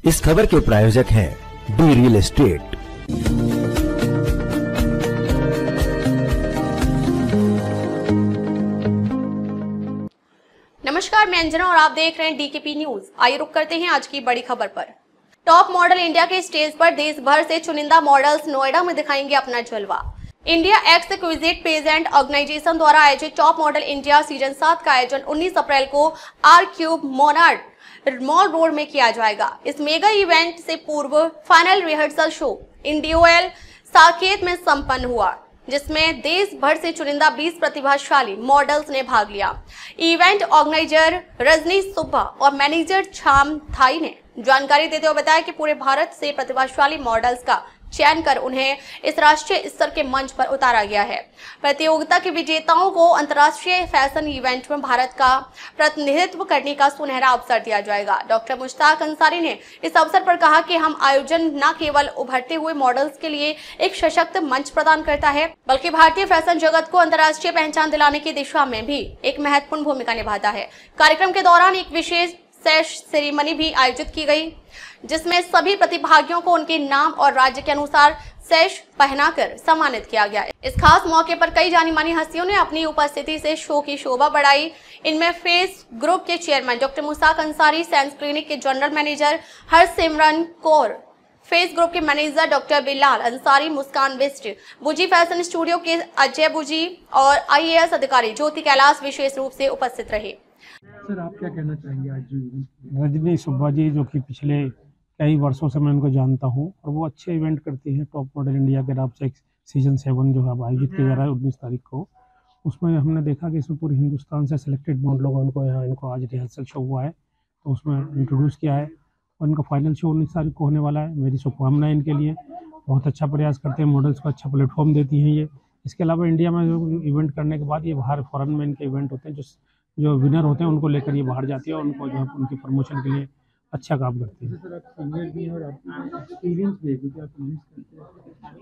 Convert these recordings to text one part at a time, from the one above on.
इस खबर के प्रायोजक हैं डी रियल एस्टेट। नमस्कार, मैं अंजना और आप देख रहे हैं डीकेपी न्यूज। आइए रुक करते हैं आज की बड़ी खबर पर। टॉप मॉडल इंडिया के स्टेज पर देश भर से चुनिंदा मॉडल्स नोएडा में दिखाएंगे अपना जलवा। इंडिया एक्सक्लूसिव पेजेंट ऑर्गेनाइजेशन द्वारा आयोजित टॉप मॉडल इंडिया सीजन 7 का आयोजन 19 अप्रैल को R cube Monad mall road में किया जाएगा। इस मेगा इवेंट से पूर्व फाइनल रिहर्सल शो इंडियोएल साकेत में संपन्न हुआ, जिसमें देश भर से चुनिंदा 20 प्रतिभाशाली मॉडल्स ने भाग लिया। इवेंट ऑर्गेनाइजर रजनी सुब्बा और मैनेजर छाम थाई ने जानकारी देते हुए बताया कि पूरे भारत से प्रतिभाशाली मॉडल्स का चयन कर उन्हें इस राष्ट्रीय स्तर के मंच पर उतारा गया है। प्रतियोगिता के विजेताओं को अंतर्राष्ट्रीय फैशन इवेंट में भारत का प्रतिनिधित्व करने का सुनहरा अवसर दिया जाएगा। डॉक्टर मुश्ताक अंसारी ने इस अवसर पर कहा कि हम आयोजन न केवल उभरते हुए मॉडल्स के लिए एक सशक्त मंच प्रदान करता है, बल्कि भारतीय फैशन जगत को अंतर्राष्ट्रीय पहचान दिलाने की दिशा में भी एक महत्वपूर्ण भूमिका निभाता है। कार्यक्रम के दौरान एक विशेष सैश सेरेमनी भी आयोजित की गई, जिसमें सभी प्रतिभागियों को उनके नाम और राज्य के अनुसार सैश पहनाकर सम्मानित किया गया। इस खास मौके पर कई जानी मानी हस्तियों ने अपनी उपस्थिति से शो की शोभा बढ़ाई। इनमें फेस ग्रुप के chairman doctor Mushtaq Ansari, Sense clinic के general manager Harsimran Kaur, Face Group के manager doctor Bilal Ansari, Muskan Bisht, Buji fashion studio के अजय बुजी और IAS अधिकारी ज्योति कैलाश विशेष रूप से उपस्थित रहे। सर, आप क्या कहना चाहेंगे आज जो रजनी सुब्बा जी, जो कि पिछले कई वर्षों से मैं उनको जानता हूं और वो अच्छे इवेंट करती हैं। टॉप मॉडल इंडिया के नाम से एक सीजन 7 जो है आयोजित किया जा रहा है 19 तारीख को। उसमें हमने देखा कि इसमें पूरे हिंदुस्तान से सिलेक्टेड मॉडलों को यहाँ इनको आज रिहर्सल शो हुआ है, तो उसमें इंट्रोड्यूस किया है और इनका फाइनल शो 19 तारीख को होने वाला है। मेरी शुभकामनाएं इनके लिए। बहुत अच्छा प्रयास करते हैं, मॉडल्स को अच्छा प्लेटफॉर्म देती हैं ये। इसके अलावा इंडिया में जो इवेंट करने के बाद ये बाहर फॉरेन में इनके इवेंट होते हैं, जो विनर होते हैं उनको लेकर ये बाहर जाती है और उनको जो है उनकी प्रमोशन के लिए अच्छा काम करती है। सर, आप सीनियर भी हैं और आपका एक्सपीरियंस भी है, क्योंकि आप यूज करते हैं।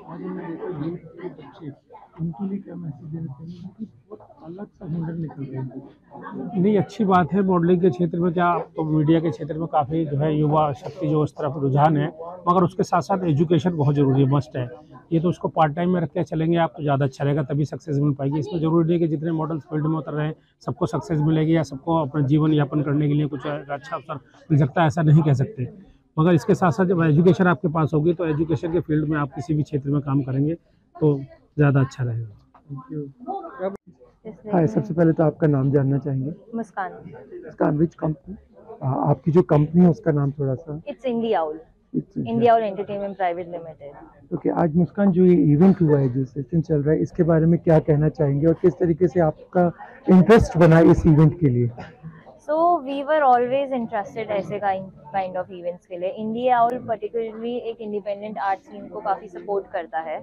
आज हमने देखा यूथ के बच्चे, उनके लिए क्या मैसेज देना चाहिए, क्योंकि बहुत अलग सा हुनर निकल रहे हैं। नहीं, अच्छी बात है। मॉडलिंग के क्षेत्र में क्या तो मीडिया के क्षेत्र में काफ़ी जो है युवा शक्ति जो इस तरफ रुझान है, मगर उसके साथ साथ एजुकेशन बहुत ज़रूरी है, मस्ट है। ये तो उसको पार्ट टाइम में रख के चलेंगे आप तो ज़्यादा अच्छा रहेगा, तभी सक्सेस मिल पाएगी। इसमें ज़रूरी नहीं कि जितने मॉडल्स फील्ड में उतर रहे हैं सबको सक्सेस मिलेगी या सबको अपना जीवन यापन करने के लिए कुछ अच्छा अवसर मिल सकता है, ऐसा नहीं कह सकते। मगर इसके साथ साथ जब एजुकेशन आपके पास होगी तो एजुकेशन के फील्ड में आप किसी भी क्षेत्र में काम करेंगे तो ज़्यादा अच्छा रहेगा। हाय, सबसे पहले तो आपका नाम जानना चाहेंगे। मुस्कान। Which company? आपकी जो कंपनी है उसका नाम थोड़ा सा। It's India entertainment private limited. Okay, आज मुस्कान जो ये इवेंट हुआ है, जो सेशन चल रहा है, इसके बारे में क्या कहना चाहेंगे और किस तरीके से आपका इंटरेस्ट बना इस इवेंट के लिए? So we were always interested ऐसे काइंड ऑफ इवेंट्स के लिए। इंडिया और पर्टिकुलरली एक इंडिपेंडेंट आर्ट सीन को काफ़ी सपोर्ट करता है।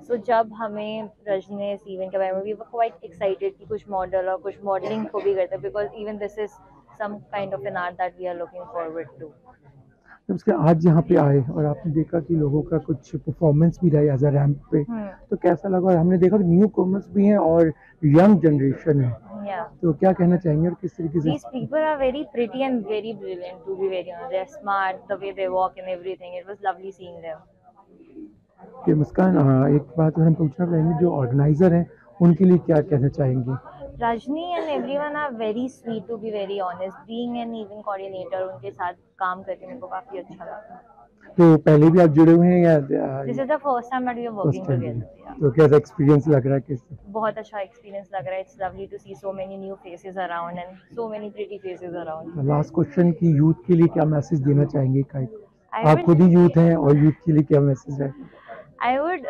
सो जब हमें रजनी ने इस इवेंट के बारे में, वी वर क्वाइट एक्साइटेड कि कुछ मॉडल और कुछ मॉडलिंग को भी करते हैं, because even this is some kind of an art that we are looking forward to. जब उसके आज यहाँ पे आए और आपने देखा कि लोगों का कुछ परफॉर्मेंस भी रहा है एज अ रैंप पे, तो कैसा लगा? और हमने देखा कि न्यू कॉमर्स भी हैं और यंग जनरेशन है, तो क्या कहना चाहेंगे और किस तरीके से? These people are very pretty and very brilliant, to be very honest. They're smart, the way they walk and everything. It was lovely seeing them. कि मुस्कान, एक बात और हम पूछना चाहेंगे, जो ऑर्गेनाइजर हैं उनके लिए क्या कहना चाहेंगे? Rajni and everyone are very sweet, to be very honest. Being an event coordinator, उनके साथ काम करके मेरे को काफी अच्छा लगा। तो पहले भी आप जुड़े हुए हैं या? This is the first time that we are working together. तो कैसा एक्सपीरियंस लग रहा है? किस? बहुत अच्छा एक्सपीरियंस लग रहा है। It's lovely to see so many new faces around and so many pretty faces around. Last question की यूथ के लिए क्या मैसेज देना चाहेंगे? आप खुद ही यूथ हैं और यूथ के लिए क्या मैसेज है? I would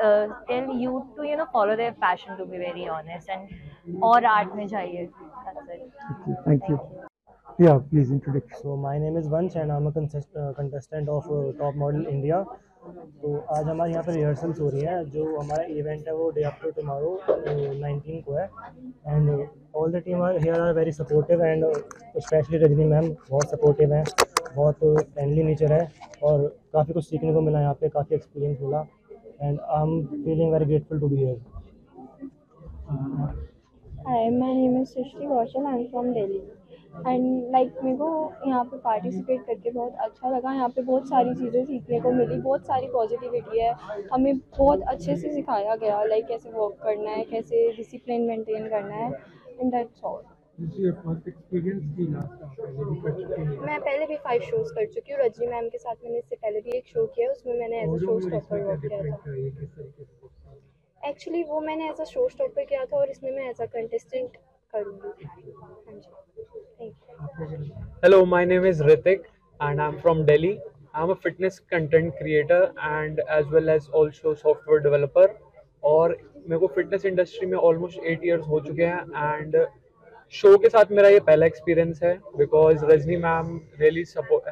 tell youth to follow their passion, to be very honest, and और आर्ट में जाइए। That's it. Okay, thank you. Yeah, please introduce. So my name is Vansh and I'm a contestant of Top Model India. तो आज हमारे यहाँ पर rehearsals हो रही हैं। जो हमारा इवेंट है वो डे आफ्टर टुमारो 19 को है, and all the team here are very supportive and specially Rajni ma'am बहुत सपोर्टिव हैं, बहुत फ्रेंडली नेचर है और काफ़ी कुछ सीखने को मिला यहाँ पे, काफ़ी एक्सपीरियंस मिला and I'm feeling very grateful to be here. Hi, my name is Srishti Kaushal. I'm from Delhi. And like मेरे को यहाँ पे पार्टिसिपेट करके बहुत अच्छा लगा। यहाँ पे बहुत सारी चीज़ें सीखने को मिली, बहुत सारी पॉजिटिविटी है, हमें बहुत अच्छे से सिखाया गया लाइक कैसे वर्क करना है, कैसे डिसिप्लिन मेंटेन करना है, एंड दैट्स ऑल। मैं पहले भी 5 शोज़ कर चुकी हूँ रजनी मैम के साथ। मैंने इससे पहले भी एक शो किया, उसमें मैंने as a show stopper work किया था। एक्चुअली वो मैंने एज अ शो स्टॉपर किया था और इसमें मैं एज अ कंटेस्टेंट करूँगी। हाँ जी, thank you. Hello, my name is Ritik and I'm from Delhi. I'm a fitness content creator and as well as also software developer. और मेरे को फिटनेस इंडस्ट्री में ऑलमोस्ट 8 इयर्स हो चुके हैं एंड शो के साथ मेरा ये पहला एक्सपीरियंस है because Rajni ma'am really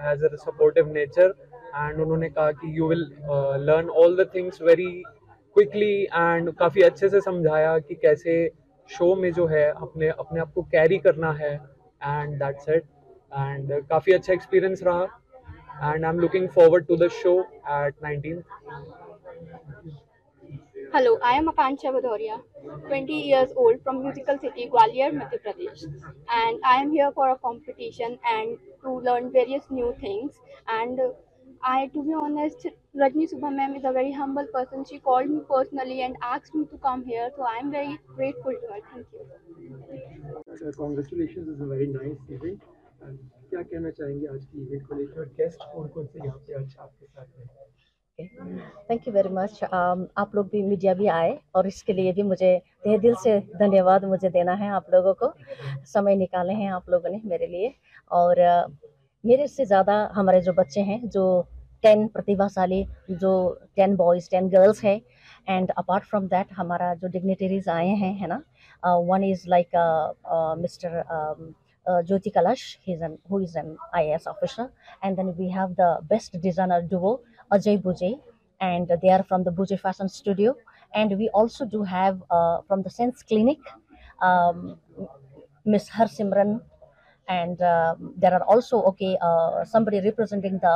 has a supportive nature and उन्होंने कहा कि you will learn all the things very quickly and काफ़ी अच्छे से समझाया कि कैसे शो में जो है अपने आप को कैरी करना है एंड दैट्स इट एंड काफ़ी अच्छा एक्सपीरियंस रहा and I am looking forward to the show at 19th. Hello, I am Akanksha Bhadoria, 20 years old from musical city Gwalior, Madhya Pradesh, and I am here for a competition and to learn various new things. And to be honest, Rajni Subha ma'am is a very humble person. She called me personally and asked me to come here, so I am very grateful to her. Thank you. Congratulations, is a very nice event. क्या कहना चाहेंगे आज की event को लेकर? Guest कौन से यहाँ पे आज आपके साथ हैं? Thank you very much. आप लोग भी, मीडिया भी आए और इसके लिए भी मुझे तहे दिल से धन्यवाद मुझे देना है। आप लोगों को समय निकाले हैं आप लोगों ने मेरे लिए, और मेरे से ज़्यादा हमारे जो बच्चे हैं, जो 10 प्रतिभाशाली, जो 10 बॉयज़ 10 गर्ल्स है, एंड अपार्ट फ्रॉम दैट हमारा जो डिग्निटरीज आए हैं, है ना, one is like mister Jyoti Kalash, who is an IAS officer, and then we have the best designer duo Ajay Buje, and they are from the Buje Fashion Studio, and we also do have from the Sense Clinic Miss Harsimran, and there are also somebody representing the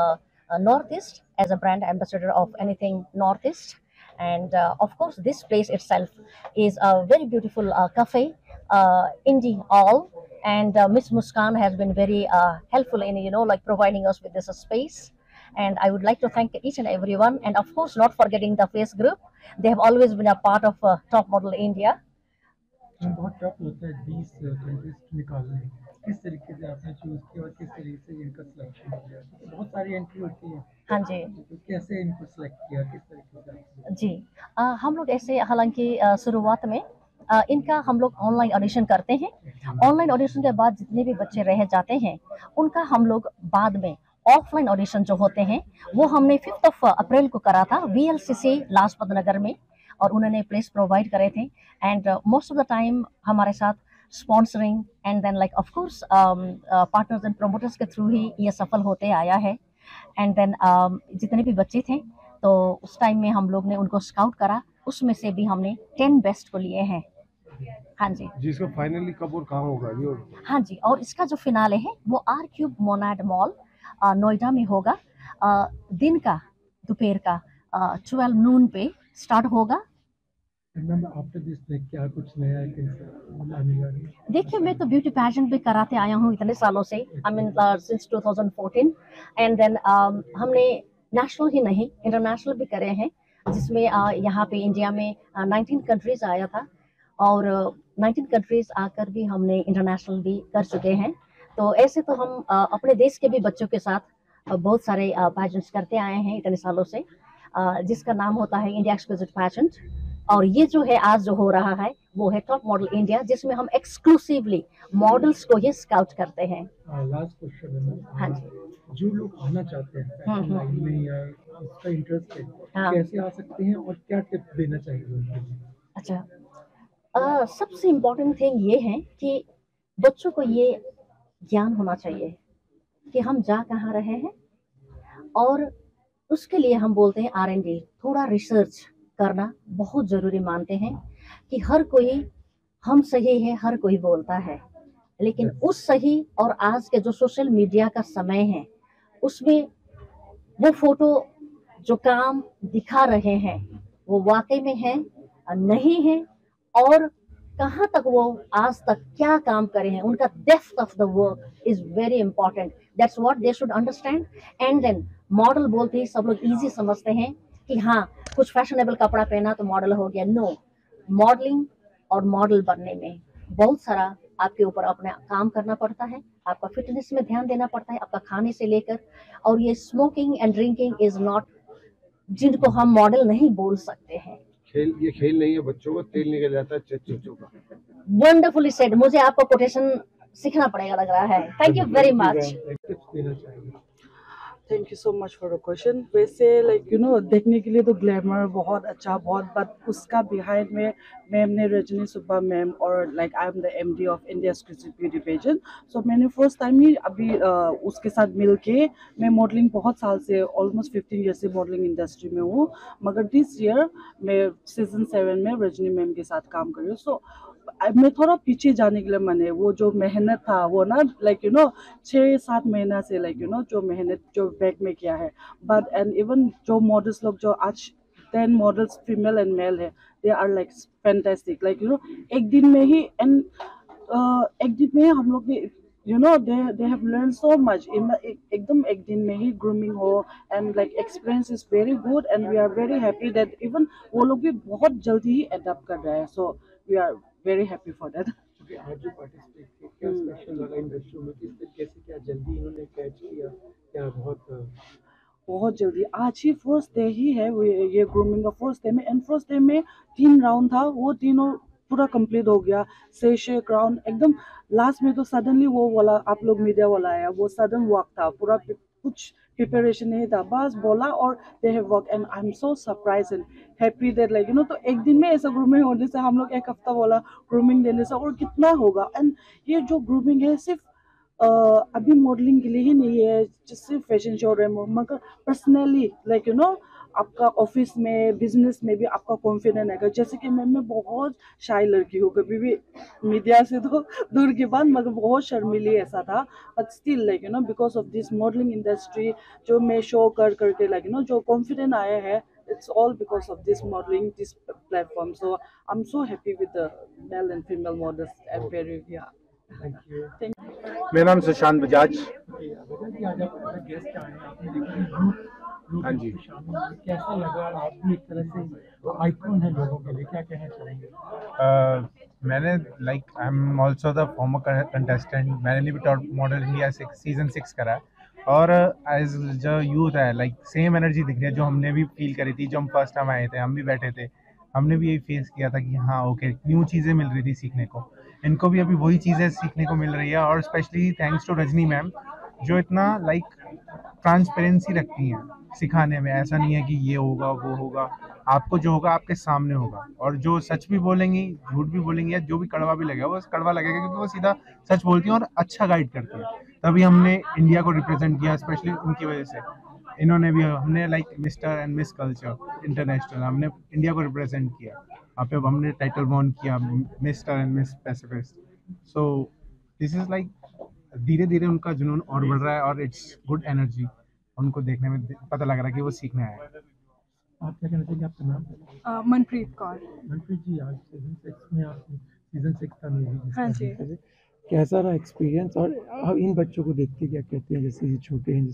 Northeast as a brand ambassador of anything Northeast, and of course this place itself is a very beautiful cafe, Indie All. And Miss Muskan has been very helpful in like providing us with this space, and I would like to thank each and everyone, and of course not forgetting the face group. They have always been a part of Top Model India. बहुत tough होता है 20 contest निकालने, किस तरीके से आपने choose किया और किस तरीके से इनका सिलेक्शन किया? बहुत सारी एंट्री होती है। हाँ जी, तो कैसे इनको सिलेक्ट किया, किस तरीके से? जी हम लोग ऐसे, हालांकि शुरुआत में इनका हम लोग ऑनलाइन ऑडिशन करते हैं। ऑनलाइन ऑडिशन के बाद जितने भी बच्चे रह जाते हैं उनका हम लोग बाद में ऑफलाइन ऑडिशन जो होते हैं वो हमने 5 अप्रैल को करा था VLCC लाजपत नगर में, और उन्होंने प्लेस प्रोवाइड करे थे। And most of the time हमारे साथ sponsoring and then like of course partners and promoters के थ्रू ही ये सफल होते आया है। एंड देन जितने भी बच्चे थे तो उस टाइम में हम लोग ने उनको स्काउट करा, उसमें से भी हमने 10 बेस्ट को लिए हैं। हाँ जी, जिसका फाइनली कब और कहाँ होगा? हाँ जी, और इसका जो फिनाले है वो R-Cube मोनाड मॉल नोएडा में होगा। दिन का, दोपहर का 12 नून पे स्टार्ट होगा। आफ्टर दिस क्या कुछ नया है? देखिए, मैं तो ब्यूटी पैजेंट भी कराते आया हूँ इतने सालों से, I mean since 2014, and then हमने नेशनल ही नहीं इंटरनेशनल भी करे हैं, जिसमें यहाँ पे इंडिया में 19 कंट्रीज आया था, और 19 कंट्रीज आकर भी हमने इंटरनेशनल भी कर चुके हैं। तो ऐसे तो हम अपने देश के भी बच्चों के साथ बहुत सारे पैजेंट्स करते आए हैं इतने सालों से, जिसका नाम होता है इंडिया एक्सक्लूसिव पैजेंट। और ये जो है आज जो हो रहा है वो है टॉप मॉडल इंडिया, जिसमें हम एक्सक्लूसिवली मॉडल्स को ये स्काउट करते हैं। लास्ट क्वेश्चन है, हाँ जी, जो लोग आना चाहते हैं फैशन लाइन में या इसका इंटरेस्ट है, कैसे आ सकते हैं और क्या टिप देना चाहिए उनको? अच्छा, सबसे इम्पोर्टेंट थिंग ये है कि बच्चों को ये ज्ञान होना चाहिए कि हम जा कहाँ रहे हैं, और उसके लिए हम बोलते हैं R&D, थोड़ा रिसर्च करना बहुत ज़रूरी मानते हैं कि हर कोई हम सही है, हर कोई बोलता है, लेकिन उस सही और आज के जो सोशल मीडिया का समय है उसमें वो फोटो जो काम दिखा रहे हैं वो वाकई में है नहीं है, और कहाँ तक वो आज तक क्या काम करे हैं, उनका depth of the work is very important, that's what they should understand. And then model बोलते ही सब लोग इजी समझते हैं कि हाँ कुछ फैशनेबल कपड़ा पहना तो मॉडल हो गया। नो, मॉडलिंग और मॉडल बनने में बहुत सारा आपके ऊपर अपना काम करना पड़ता है, आपका फिटनेस में ध्यान देना पड़ता है, आपका खाने से लेकर। और ये smoking and drinking is not, जिनको हम मॉडल नहीं बोल सकते हैं। ये खेल नहीं है, बच्चों को तेल निकल जाता है चच्चों का। वंडरफुली सेड, मुझे आपको कोटेशन सीखना पड़ेगा लग रहा है। Thank you very much. Thank you so much for the question. वैसे लाइक यू नो देखने के लिए तो ग्लैमर बहुत अच्छा बहुत, बट उसका बिहाइंड में मैम ने रजनी सुब्बा मैम और like I am the MD of India exclusive beauty pageant. So मैंने फर्स्ट टाइम ही अभी उसके साथ मिल के, मैं मॉडलिंग बहुत साल से ऑलमोस्ट 15 ईयर से मॉडलिंग इंडस्ट्री में हूँ, मगर दिस ईयर मैं सीजन 7 में रजनी मैम के साथ काम कर रही हूँ। सो मैं थोड़ा पीछे जाने के लिए मैंने वो जो मेहनत था वो ना लाइक यू नो 6-7 महीना से लाइक यू नो जो मेहनत जो बैक में किया है, बट एंड इवन जो मॉडल्स लोग जो आज 10 मॉडल्स फीमेल एंड मेल है, they are like fantastic like you know एक दिन में ही एंड एक दिन में हम लोग ने you know they have learn so much एकदम एक दिन में ही ग्रूमिंग हो and like experience is very good and we are very happy that even वो लोग भी बहुत जल्दी ही अडॉप्ट कर रहे हैं। So we are very happy for that. आज जो पार्टिसिपेट किए क्या स्पेशल लगा इंडस्ट्री में, किस तरीके से क्या जल्दी इन्होंने कैच किया, क्या बहुत जल्दी आज ही फर्स्ट डे ही है ये ग्रूमिंग का फर्स्ट डे में, एंड फर्स्ट डे में 3 राउंड था, वो तीनों पूरा कंप्लीट हो गया। शेक राउंड एकदम लास्ट में तो सडनली वो वाला आप लोग मीडिया वाला आया, वो सडन वॉक था, पूरा कुछ प्रिपरेशन नहीं था, बस बोला और they have work and I am so surprise and happy that like you no. तो एक दिन में ऐसा ग्रूमिंग होने से हम लोग एक हफ्ता वाला ग्रूमिंग देने से और कितना होगा। एंड ये जो ग्रूमिंग है सिर्फ अभी मॉडलिंग के लिए ही नहीं है, सिर्फ फैशन शो रहे मगर पर्सनली लाइक यू नो आपका ऑफिस में बिजनेस में भी आपका कॉन्फिडेंस आएगा। जैसे कि मैं बहुत शाय लड़की हूँ, कभी भी मीडिया से तो दूर की बात, मगर बहुत शर्मीली ऐसा था, but still like you no because of this modelling industry जो मैं शो करके लाइक यू नो जो कॉन्फिडेंस आया है, it's all because of this modeling, this platform. So I'm so happy with the male and female models at Peru. Yeah. Thank you. Thank you. मेरा नाम सुशांत बजाज। हाँ जी, कैसा लगा? आप भी एक तरह से आइकॉन है लोगों के लिए, क्या कहना चाहेंगे? मैंने like I am also the former contestant, मैंने भी टॉप मॉडल इंडिया सीजन 6 करा है, और एज जो यूथ है लाइक सेम एनर्जी दिख रही है जो हमने भी फील करी थी। जो हम फर्स्ट टाइम आए थे, हम भी बैठे थे, हमने भी यही फेस किया था कि हाँ ओके न्यू चीज़ें मिल रही थी सीखने को, इनको भी अभी वही चीज़ें सीखने को मिल रही है। और specially thanks to Rajni ma'am जो इतना लाइक ट्रांसपेरेंसी रखती हैं सिखाने में। ऐसा नहीं है कि ये होगा वो होगा, आपको जो होगा आपके सामने होगा, और जो सच भी बोलेंगी झूठ भी बोलेंगी या जो भी कड़वा भी लगेगा वो कड़वा लगेगा, क्योंकि वो सीधा सच बोलती हैं और अच्छा गाइड करती हैं। तभी हमने इंडिया को रिप्रेजेंट किया, स्पेशली उनकी वजह से। इन्होंने भी, हमने like mister and miss culture international, हमने इंडिया को रिप्रेजेंट किया, वहाँ पे हमने टाइटल वॉन किया mister and miss Pacific. So this is like धीरे धीरे उनका जुनून और बढ़ रहा है, और इट्स गुड एनर्जी, उनको देखने में पता लग रहा है कि वो सीखने आए हैं। आप क्या कहना चाहिए? आपका नाम? मनप्रीत कौर। मनप्रीत जी, आज सीजन 6 में आपने सीजन 6 का म्यूजिक, हाँ जी, कैसा रहा एक्सपीरियंस? और आप इन बच्चों को देखते क्या कहते हैं, जैसे ये छोटे हैं,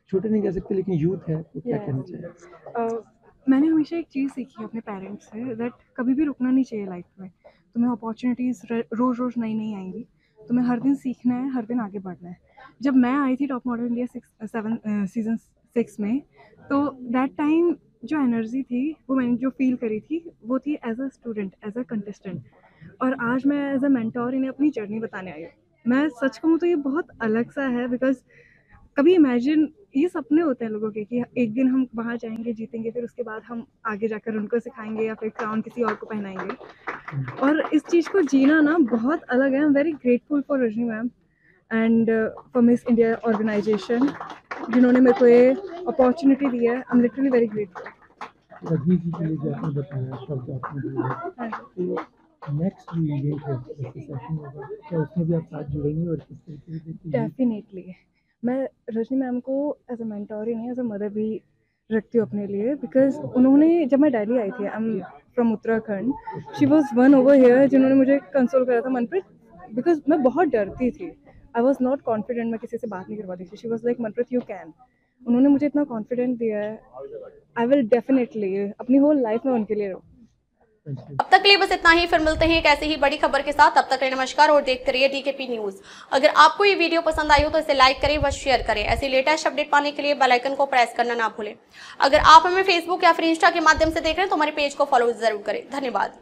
छोटे नहीं कह सकते लेकिन यूथ है, तो क्या कहना चाहिए? मैंने हमेशा एक चीज़ सीखी है अपने पेरेंट्स से, दैट कभी भी रुकना नहीं चाहिए लाइफ में। तुम्हें अपॉर्चुनिटीज़ रोज़ रोज़ नई नई आएंगी, तुम्हें हर दिन सीखना है, हर दिन आगे बढ़ना है। जब मैं आई थी टॉप मॉडल इंडिया सीजन 6 में, तो दैट टाइम जो एनर्जी थी वो मैंने जो फील करी थी वो थी as a student, as a contestant, और आज मैं एज अ मेंटोर इन्हें अपनी जर्नी बताने आई हूँ। मैं सच कहूँ तो ये बहुत अलग सा है, बिकॉज कभी इमेजिन, ये सपने होते हैं लोगों के कि एक दिन हम वहाँ जाएंगे, जीतेंगे, फिर उसके बाद हम आगे जाकर उनको सिखाएंगे या फिर क्राउन किसी और को पहनाएंगे। और इस चीज़ को जीना ना बहुत अलग है। I am very grateful for Rajni ma'am and for Miss India organisation, जिन्होंने मेरे को ये अपॉर्चुनिटी दी है। I am literally very grateful. Rajni ji के लिए जो आपने बताया शब्द आपने दिए, तो नेक्स्ट जो इवेंट है जैसे सेशन होगा, क्या उसमें भी आप साथ जुड़ेंगे और किस तरीके से? डेफिनेटली मैं रजनी मैम को एज अ मेंटोर ही नहीं, एज अ मदर भी रखती हूँ अपने लिए, बिकॉज उन्होंने, जब मैं दिल्ली आई थी, I am from Uttarakhand, she was one over here जिन्होंने मुझे कंसोल करा था मनप्रीत, बिकॉज मैं बहुत डरती थी, आई वॉज नॉट कॉन्फिडेंट, मैं किसी से बात नहीं करवाती थी. She was like Manpreet you can. उन्होंने मुझे इतना कॉन्फिडेंट दिया है, आई विल डेफिनेटली अपनी होल लाइफ में उनके लिए रहूँ. अब तक के लिए बस इतना ही. फिर मिलते हैं एक ऐसी ही बड़ी खबर के साथ. तब तक के लिए नमस्कार और देखते रहिए डीकेपी न्यूज. अगर आपको ये वीडियो पसंद आई हो तो इसे लाइक करें व शेयर करें. ऐसी लेटेस्ट अपडेट पाने के लिए बेल आइकन को प्रेस करना ना भूलें. अगर आप हमें फेसबुक या फिर इंस्टा के माध्यम से देख रहे हैं तो हमारे पेज को फॉलो जरूर करें. धन्यवाद.